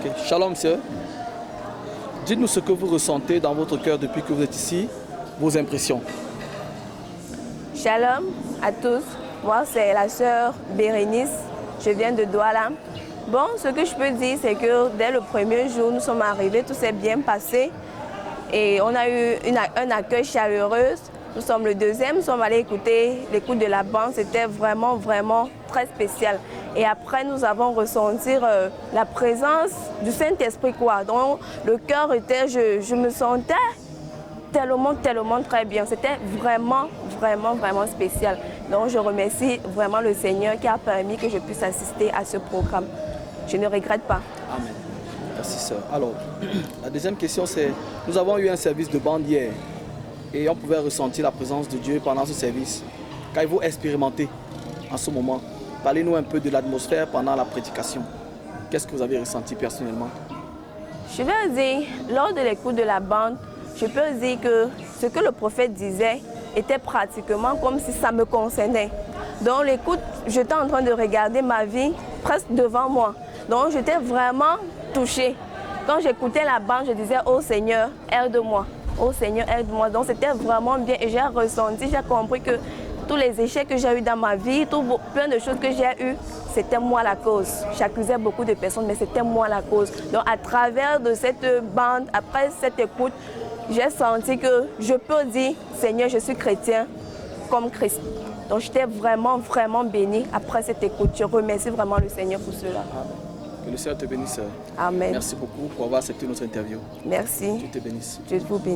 Ok. Shalom, sœur. Dites-nous ce que vous ressentez dans votre cœur depuis que vous êtes ici, vos impressions. Shalom à tous. Moi, c'est la sœur Bérénice. Je viens de Douala. Bon, ce que je peux dire, c'est que dès le premier jour, nous sommes arrivés, tout s'est bien passé. Et on a eu un accueil chaleureux. Nous sommes le deuxième, nous sommes allés écouter l'écoute de la bande. C'était vraiment, vraiment très spécial. Et après, nous avons ressenti la présence du Saint-Esprit, quoi. Donc, le cœur était, je me sentais tellement très bien. C'était vraiment, vraiment, vraiment spécial. Donc, je remercie vraiment le Seigneur qui a permis que je puisse assister à ce programme. Je ne regrette pas. Amen. Merci, sœur. Alors, la deuxième question, c'est, nous avons eu un service de bande hier et on pouvait ressentir la présence de Dieu pendant ce service. Qu'avez-vous expérimenté en ce moment? Parlez-nous un peu de l'atmosphère pendant la prédication. Qu'est-ce que vous avez ressenti personnellement? Je vais dire, lors de l'écoute de la bande, je peux dire que ce que le prophète disait était pratiquement comme si ça me concernait. Dans l'écoute, j'étais en train de regarder ma vie presque devant moi. Donc j'étais vraiment touchée. Quand j'écoutais la bande, je disais « Oh Seigneur, aide-moi. Oh Seigneur, aide-moi. » Donc c'était vraiment bien et j'ai ressenti, j'ai compris que tous les échecs que j'ai eus dans ma vie, plein de choses que j'ai eues, c'était moi la cause. J'accusais beaucoup de personnes, mais c'était moi la cause. Donc à travers de cette bande, après cette écoute, j'ai senti que je peux dire « Seigneur, je suis chrétien comme Christ ». Donc j'étais vraiment, vraiment bénie après cette écoute. Je remercie vraiment le Seigneur pour cela. Que le Seigneur te bénisse. Amen. Merci beaucoup pour avoir accepté notre interview. Merci. Dieu te bénisse. Dieu vous bénisse.